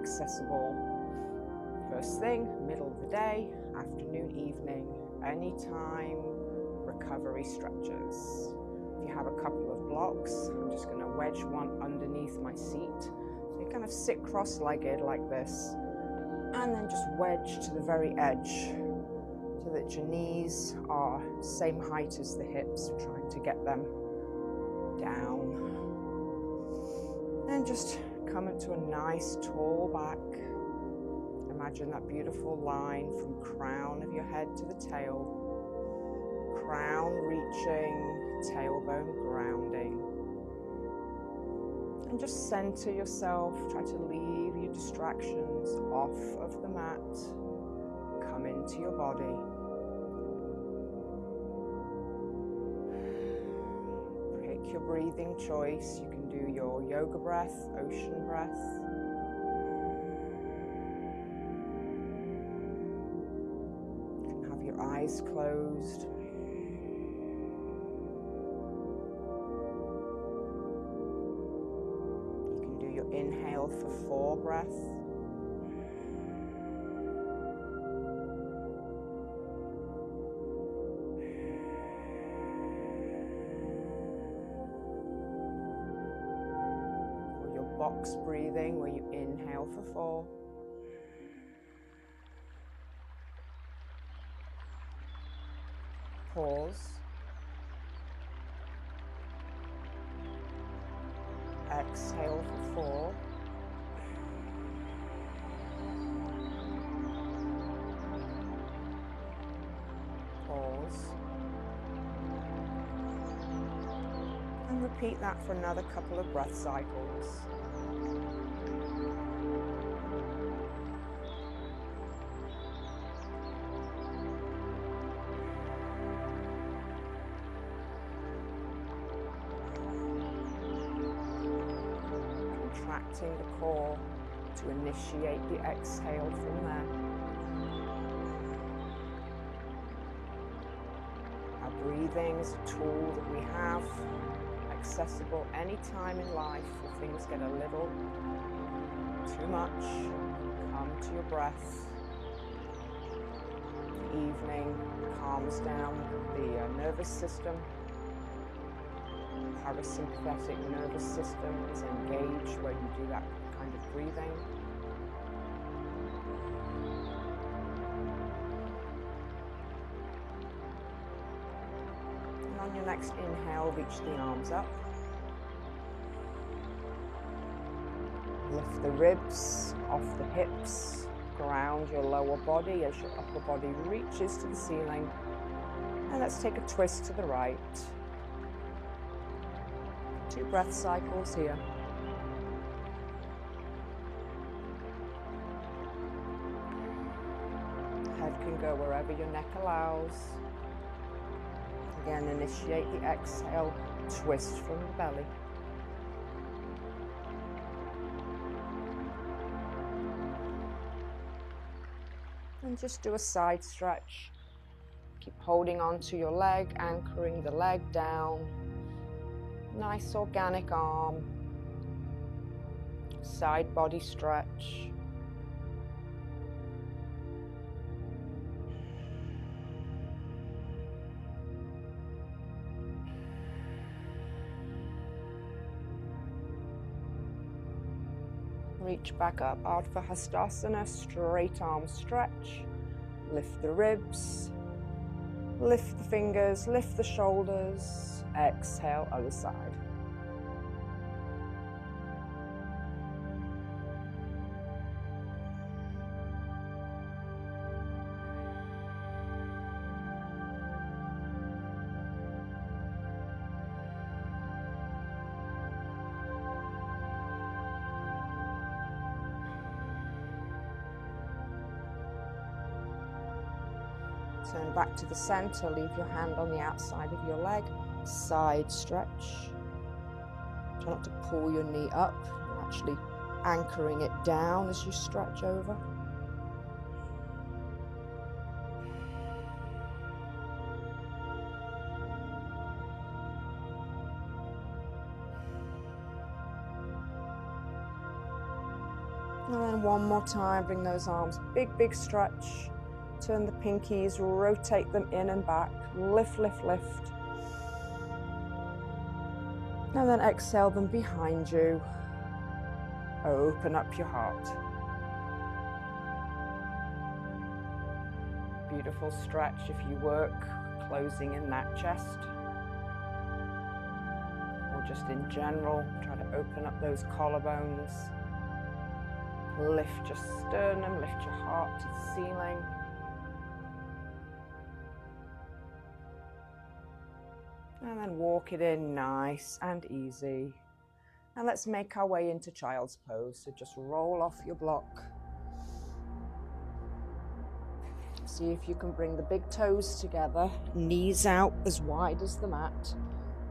accessible first thing, middle of the day, afternoon, evening, anytime. Recovery stretches. If you have a couple of blocks, I'm just going to wedge one underneath my seat. So you kind of sit cross-legged like this, and then just wedge to the very edge so that your knees are same height as the hips, trying to get them down. And just come into a nice tall back. Imagine that beautiful line from crown of your head to the tail. Crown reaching, tailbone grounding. And just center yourself. Try to leave your distractions off of the mat. Come into your body. Pick your breathing choice. You can do your yoga breath, ocean breath. You can have your eyes closed. Inhale for 4 breaths. Or your box breathing where you inhale for 4. Pause. Exhale for 4. Pause. And repeat that for another couple of breath cycles. Contracting the core to initiate the exhale from there. Our breathing is a tool that we have, accessible any time in life. If things get a little too much, come to your breath. The evening calms down the nervous system. Parasympathetic nervous system is engaged when you do that kind of breathing. And on your next inhale, reach the arms up. Lift the ribs off the hips. Ground your lower body as your upper body reaches to the ceiling. And let's take a twist to the right. 2 breath cycles here. Head can go wherever your neck allows. Again, initiate the exhale, twist from the belly. And just do a side stretch. Keep holding on to your leg, anchoring the leg down. Nice organic arm, side body stretch. Reach back up, Ardha Hastasana, straight arm stretch. Lift the ribs, lift the fingers, lift the shoulders. Exhale, other side. Turn back to the center, leave your hand on the outside of your leg. Side stretch. Try not to pull your knee up. You're actually anchoring it down as you stretch over. And then one more time, bring those arms, big stretch. Turn the pinkies, rotate them in and back. Lift, lift, lift. And then exhale them behind you. Open up your heart. Beautiful stretch if you work closing in that chest. Or just in general, try to open up those collarbones. Lift your sternum, lift your heart to the ceiling. And then walk it in nice and easy. And let's make our way into child's pose. So just roll off your block. See if you can bring the big toes together, knees out as wide as the mat.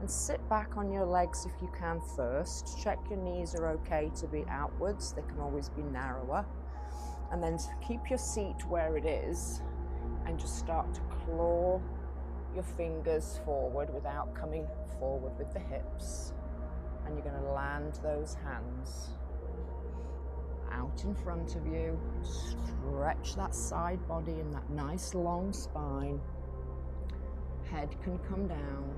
And sit back on your legs if you can first. Check your knees are okay to be outwards. They can always be narrower. And then keep your seat where it is and just start to claw your fingers forward without coming forward with the hips. And you're going to land those hands out in front of you. Stretch that side body and that nice long spine. Head can come down.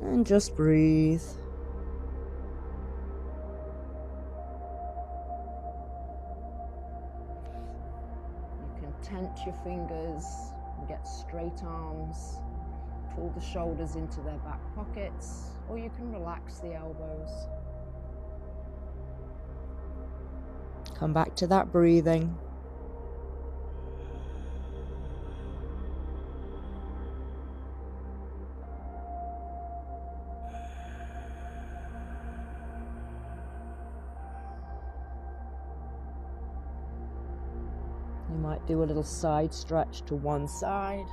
And just breathe. You can tent your fingers and get straight arms. Pull the shoulders into their back pockets, or you can relax the elbows. Come back to that breathing. You might do a little side stretch to one side.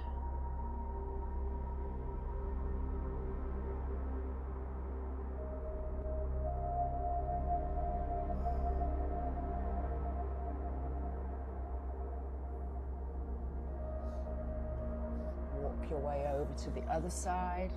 Walk your way over to the other side.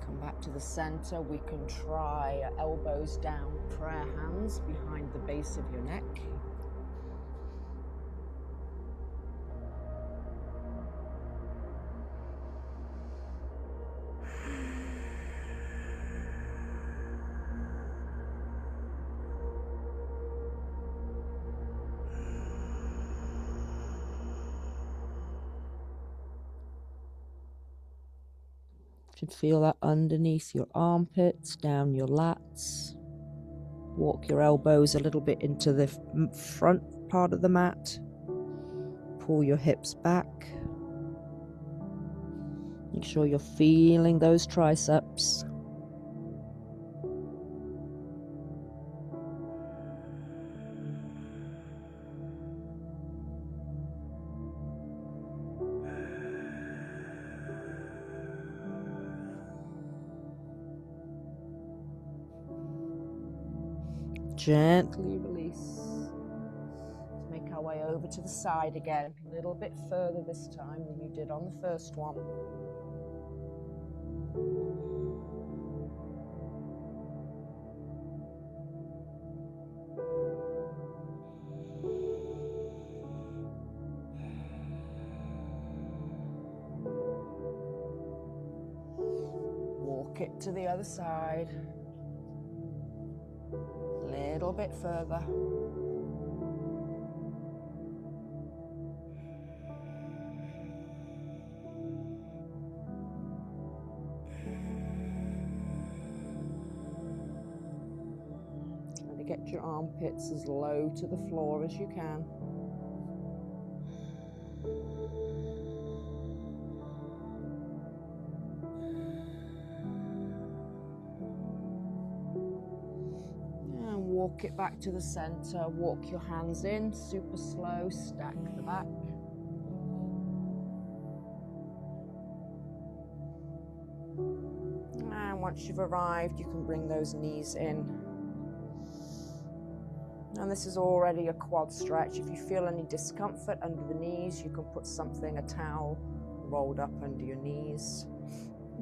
Come back to the center. We can try elbows down, prayer hands behind the base of your neck. You should feel that underneath your armpits, down your lats. Walk your elbows a little bit into the front part of the mat. Pull your hips back. Make sure you're feeling those triceps. Gently release. Let's make our way over to the side again, a little bit further this time than you did on the first one. Walk it to the other side. Little bit further. Try to get your armpits as low to the floor as you can. Walk it back to the center, walk your hands in, super slow, stack the back. And once you've arrived, you can bring those knees in. And this is already a quad stretch. If you feel any discomfort under the knees, you can put something, a towel, rolled up under your knees.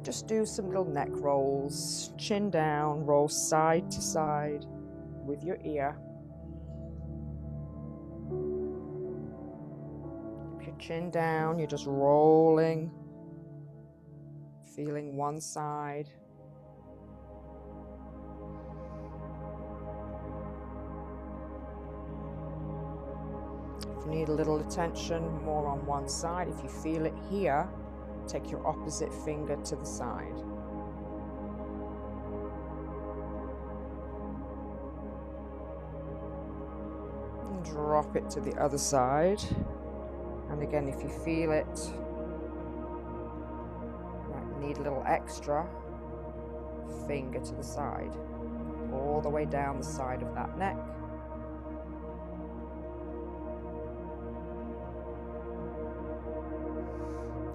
Just do some little neck rolls, chin down, roll side to side with your ear. Keep your chin down, you're just rolling, feeling one side. If you need a little attention, more on one side. If you feel it here, take your opposite finger to the side. And drop it to the other side. And again, if you feel it, might need a little extra, finger to the side, all the way down the side of that neck.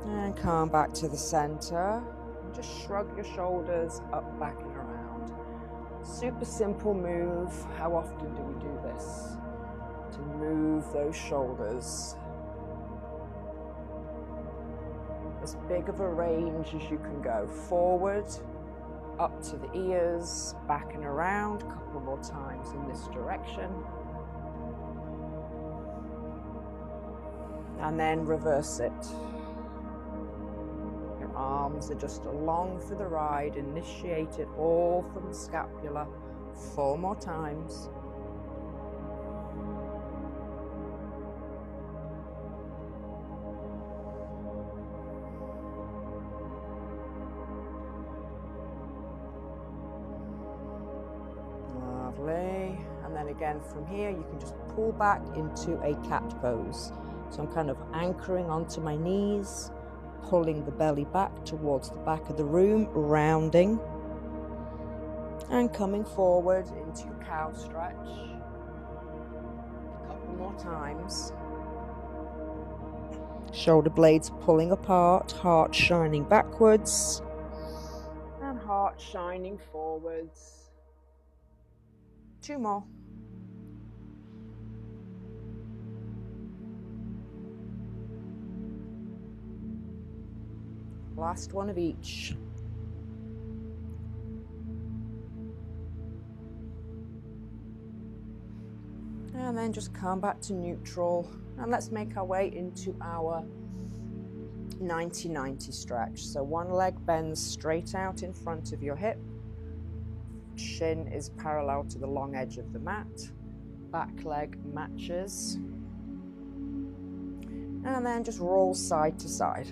And come back to the center. And just shrug your shoulders up, back, and around. Super simple move. How often do we do this? To move those shoulders. As big of a range as you can go. Forward, up to the ears, back and around. A couple more times in this direction. And then reverse it. Arms are just along for the ride. Initiate it all from the scapula. 4 more times. Lovely. And then again from here, you can just pull back into a cat pose. So I'm kind of anchoring onto my knees, pulling the belly back towards the back of the room, rounding, and coming forward into your cow stretch. A couple more times. Shoulder blades pulling apart, heart shining backwards, and heart shining forwards. 2 more. Last one of each. And then just come back to neutral. And let's make our way into our 90-90 stretch. So one leg bends straight out in front of your hip. Shin is parallel to the long edge of the mat. Back leg matches. And then just roll side to side.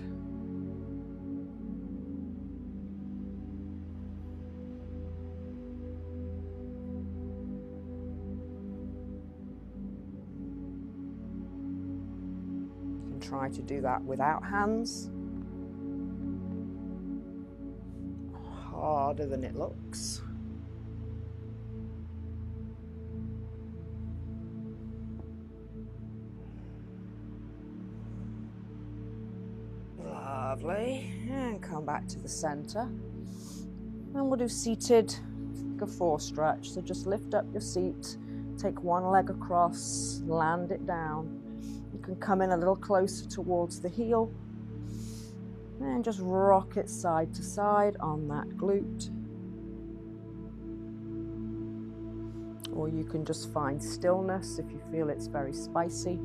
Try to do that without hands. Harder than it looks. Lovely. And come back to the center. And we'll do seated figure 4 stretch. So just lift up your seat, take one leg across, land it down. You can come in a little closer towards the heel and just rock it side to side on that glute. Or you can just find stillness if you feel it's very spicy.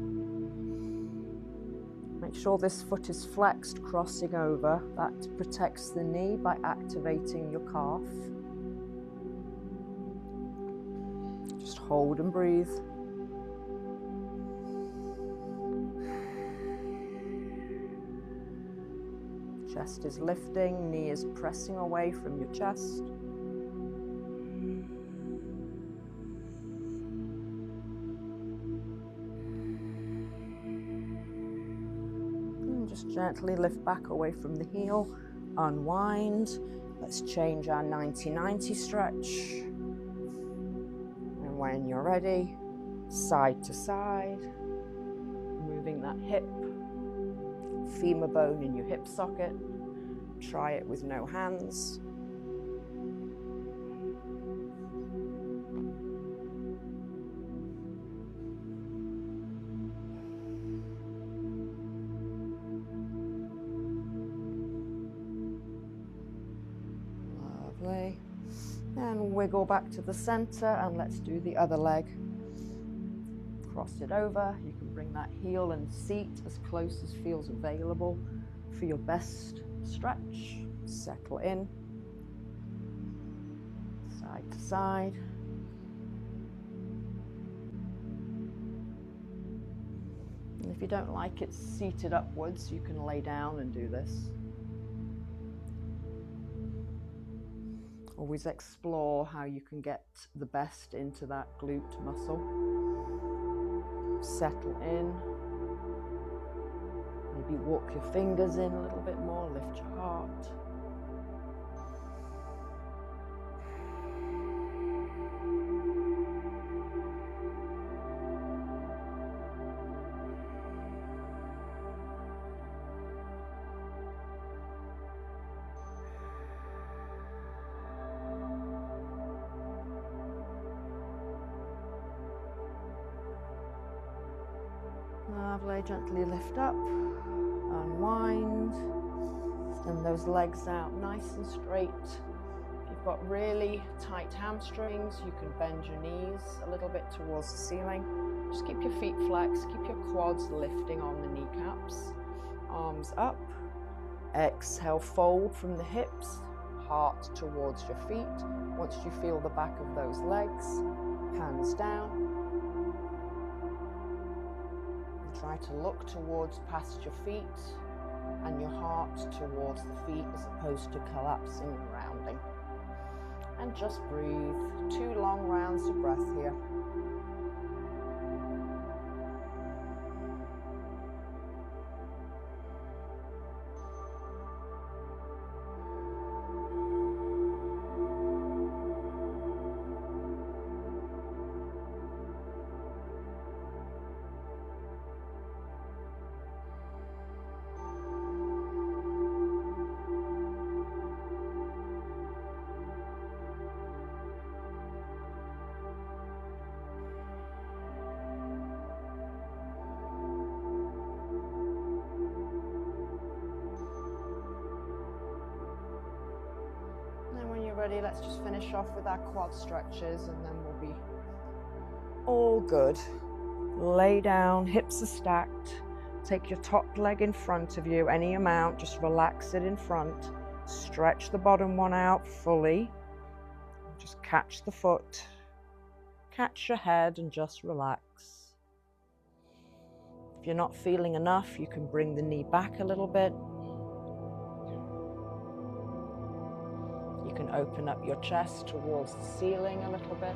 Make sure this foot is flexed, crossing over. That protects the knee by activating your calf. Just hold and breathe. Chest is lifting, knee is pressing away from your chest. And just gently lift back away from the heel, unwind. Let's change our 90-90 stretch. And when you're ready, side to side, moving that hip, femur bone in your hip socket. Try it with no hands. And wiggle back to the center, and let's do the other leg. Cross it over. You can bring that heel and seat as close as feels available for your best stretch. Settle in, side to side. And if you don't like it seated upwards, you can lay down and do this. Always explore how you can get the best into that glute muscle. Settle in. Maybe walk your fingers in a little bit more, lift your heart. Lovely, gently lift up, unwind, and those legs out nice and straight. If you've got really tight hamstrings, you can bend your knees a little bit towards the ceiling. Just keep your feet flexed, keep your quads lifting on the kneecaps. Arms up, exhale, fold from the hips, heart towards your feet. Once you feel the back of those legs, hands down. Try to look towards past your feet and your heart towards the feet as opposed to collapsing and rounding. And just breathe. 2 long rounds of breath here. Ready, let's just finish off with our quad stretches and then we'll be all good. Lay down, hips are stacked. Take your top leg in front of you, any amount, just relax it in front. Stretch the bottom one out fully. Just catch the foot, catch your head and just relax. If you're not feeling enough, you can bring the knee back a little bit. You can open up your chest towards the ceiling a little bit.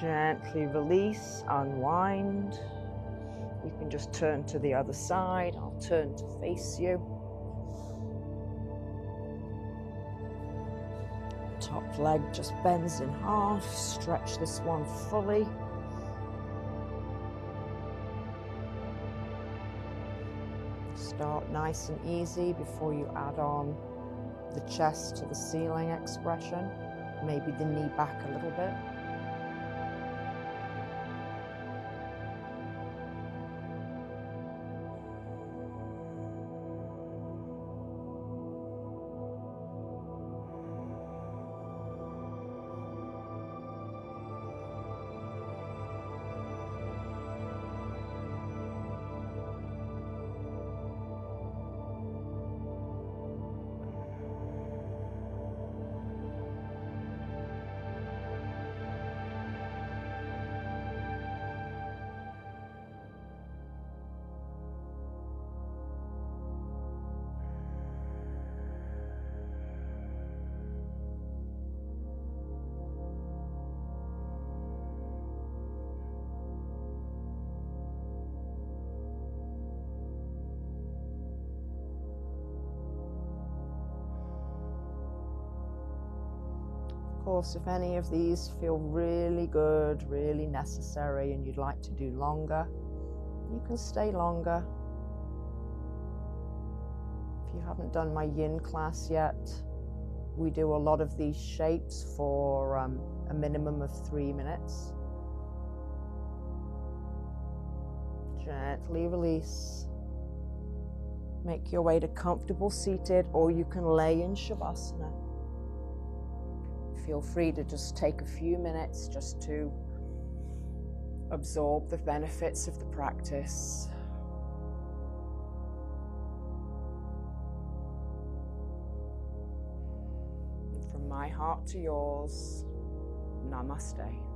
Gently release, unwind. You can just turn to the other side. I'll turn to face you. Top leg just bends in half. Stretch this one fully. Start nice and easy before you add on the chest to the ceiling expression. Maybe the knee back a little bit. course, if any of these feel really good, really necessary, and you'd like to do longer, you can stay longer. If you haven't done my yin class yet, we do a lot of these shapes for a minimum of 3 minutes. Gently release. Make your way to comfortable seated, or you can lay in Shavasana. Feel free to just take a few minutes just to absorb the benefits of the practice. And from my heart to yours, Namaste.